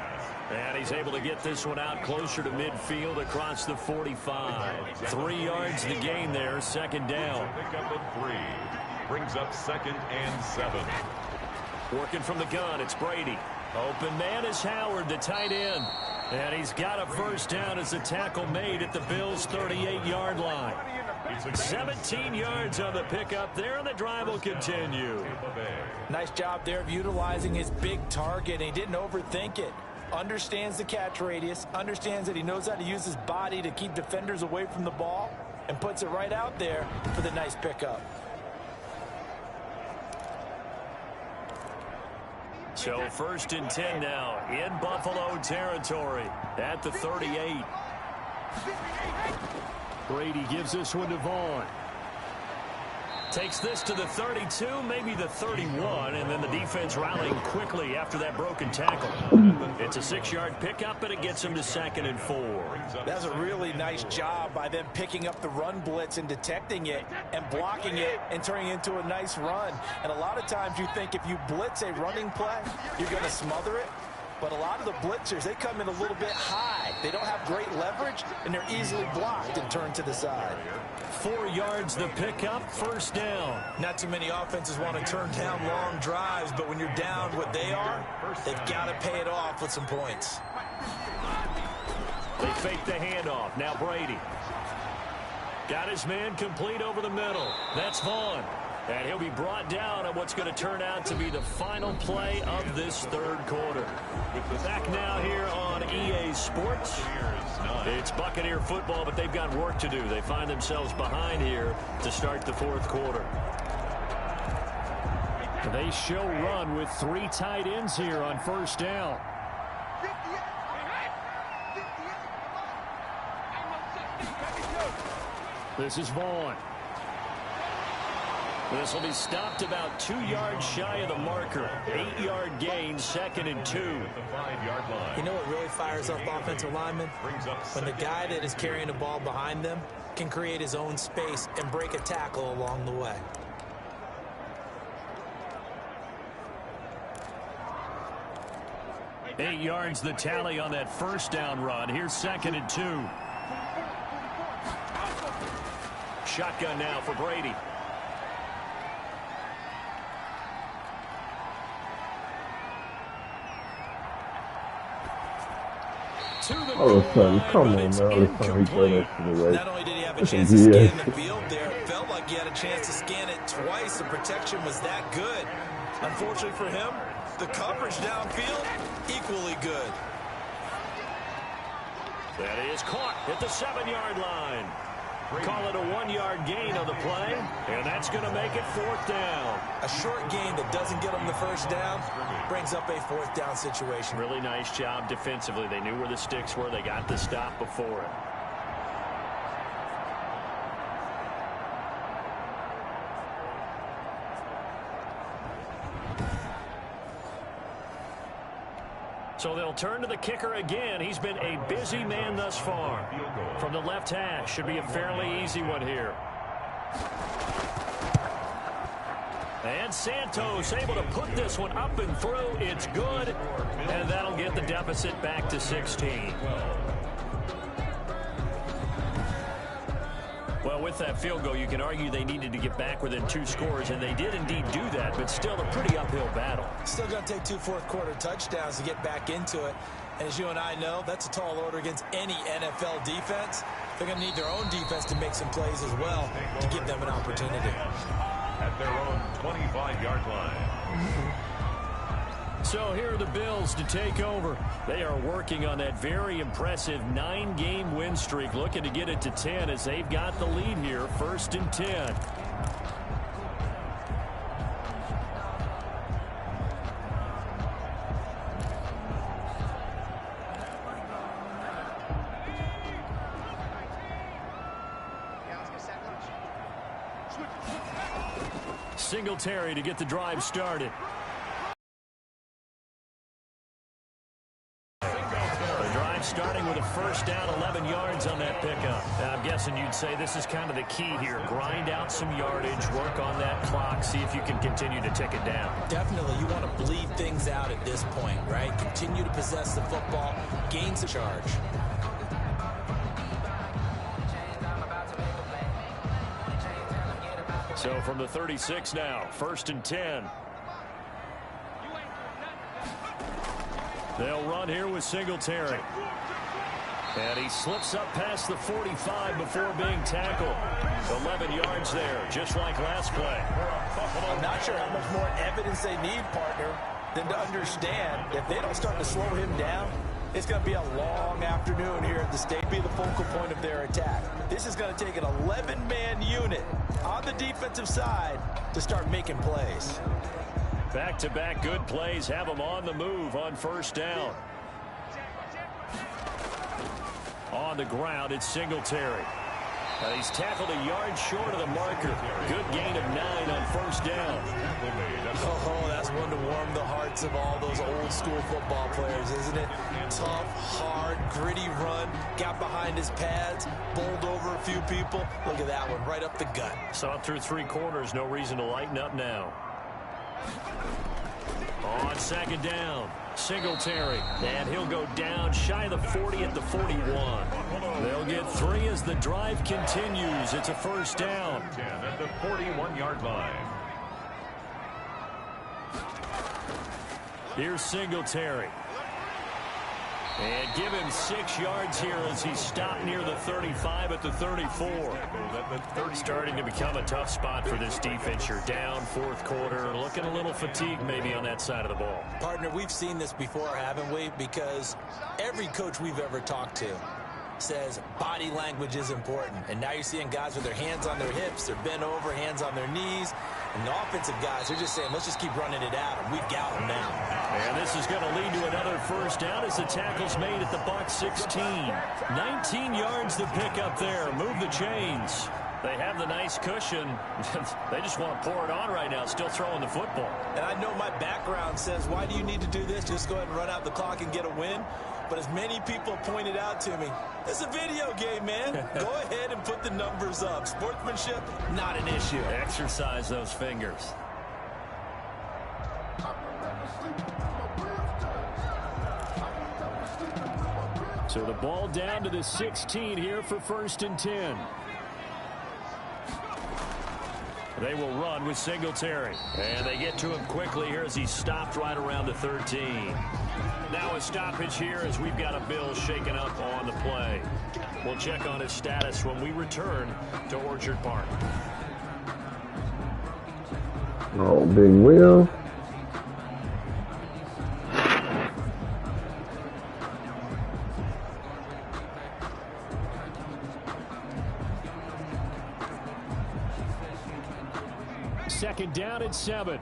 And he's able to get this one out closer to midfield across the 45. 3 yards the gain there, second down. Pick up at 3. Brings up 2nd and 7. Working from the gun, it's Brady. Open man is Howard, the tight end. And he's got a first down as the tackle made at the Bills' 38-yard line. 17 yards on the pickup there, and the drive will continue. Nice job there of utilizing his big target. He didn't overthink it. Understands the catch radius, understands that he knows how to use his body to keep defenders away from the ball, and puts it right out there for the nice pickup. So 1st and 10 now in Buffalo territory at the 38. Brady gives this one to Vaughn. Takes this to the 32, maybe the 31, and then the defense rallying quickly after that broken tackle. It's a 6-yard pickup, and it gets him to 2nd and 4. That's a really nice job by them picking up the run blitz and detecting it and blocking it and turning it into a nice run. And a lot of times you think if you blitz a running play, you're going to smother it. But a lot of the blitzers, they come in a little bit high. They don't have great leverage, and they're easily blocked and turned to the side. 4 yards the pickup, first down. Not too many offenses want to turn down long drives, but when you're down what they are, they've got to pay it off with some points. They fake the handoff. Now Brady. Got his man complete over the middle. That's Vaughn. And he'll be brought down on what's going to turn out to be the final play of this 3rd quarter. Back now here on EA Sports. It's Buccaneer football, but they've got work to do. They find themselves behind here to start the 4th quarter. They show run with 3 tight ends here on first down. This is Vaughn. This will be stopped about 2 yards shy of the marker. 8-yard gain, 2nd and 2. You know what really fires up offensive linemen? When the guy that is carrying the ball behind them can create his own space and break a tackle along the way. Eight yards the tally on that first down run. Here's 2nd and 2. Shotgun now for Brady. All of a sudden, come on, man. All of a sudden, he throw that to the right. Not only did he have a chance to scan the field there, it felt like he had a chance to scan it twice. The protection was that good. Unfortunately for him, the coverage downfield, equally good. That is caught at the 7-yard line. Call it a 1-yard gain on the play, and that's going to make it 4th down. A short gain that doesn't get them the first down brings up a 4th down situation. Really nice job defensively. They knew where the sticks were. They got the stop before it. So they'll turn to the kicker again. He's been a busy man thus far. From the left hash, should be a fairly easy one here. And Santos able to put this one up and through. It's good, and that'll get the deficit back to 16. Well, with that field goal, you can argue they needed to get back within 2 scores, and they did indeed do that, but still a pretty uphill battle. Still going to take 2 fourth-quarter touchdowns to get back into it. And as you and I know, that's a tall order against any NFL defense. They're going to need their own defense to make some plays as well to give them an opportunity. At their own 25-yard line. So here are the Bills to take over. They are working on that very impressive 9-game win streak, looking to get it to 10 as they've got the lead here, 1st and 10. Singletary to get the drive started. Starting with a first down, 11 yards yards on that pickup. I'm guessing you'd say this is kind of the key here. Grind out some yardage, work on that clock, see if you can continue to tick it down. Definitely, you want to bleed things out at this point, right? Continue to possess the football, gain some charge. So from the 36 now, 1st and 10. They'll run here with Singletary. And he slips up past the 45 before being tackled. 11 yards there, just like last play. I'm not sure how much more evidence they need, partner, than to understand if they don't start to slow him down, it's going to be a long afternoon here at the state, be the focal point of their attack. This is going to take an 11-man unit on the defensive side to start making plays. Back-to-back good plays have them on the move on 1st down. On the ground, it's Singletary. He's tackled a yard short of the marker. Good gain of 9 on 1st down. Oh, that's one to warm the hearts of all those old-school football players, isn't it? Tough, hard, gritty run. Got behind his pads, bowled over a few people. Look at that one, right up the gut. Saw it through 3 quarters. No reason to lighten up now. On 2nd down, Singletary, and he'll go down shy of the 40 at the 41. They'll get 3 as the drive continues. It's a 1st down. 10 at the 41-yard line. Here's Singletary. And give him 6 yards here as he's stopped near the 35 at the 34. Starting to become a tough spot for this defense. You're down 4th quarter, looking a little fatigued maybe on that side of the ball. Partner, we've seen this before, haven't we? Because every coach we've ever talked to says body language is important. And now you're seeing guys with their hands on their hips, they're bent over, hands on their knees. And the offensive guys, they're just saying, let's just keep running it at them. We've got them now. And this is going to lead to another 1st down as the tackle's made at the Bucs 16. 19 yards to pick up there. Move the chains. They have the nice cushion. They just want to pour it on right now, still throwing the football. And I know my background says, why do you need to do this? Just go ahead and run out the clock and get a win. But as many people pointed out to me, it's a video game, man. Go ahead and put the numbers up. Sportsmanship, not an issue. Exercise those fingers. So the ball down to the 16 here for 1st and 10. They will run with Singletary. And they get to him quickly here as he's stopped right around the 13. Now a stoppage here as we've got a Bill shaken up on the play. We'll check on his status when we return to Orchard Park. Oh, Big Will. Second down at 7.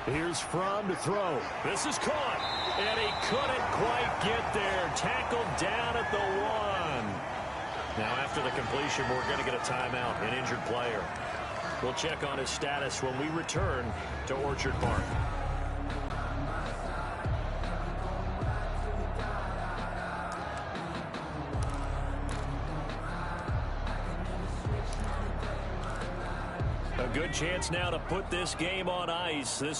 Here's Fromm to throw. This is caught. And he couldn't quite get there. Tackled down at the 1. Now after the completion, we're going to get a timeout, an injured player. We'll check on his status when we return to Orchard Park. A good chance now to put this game on ice. This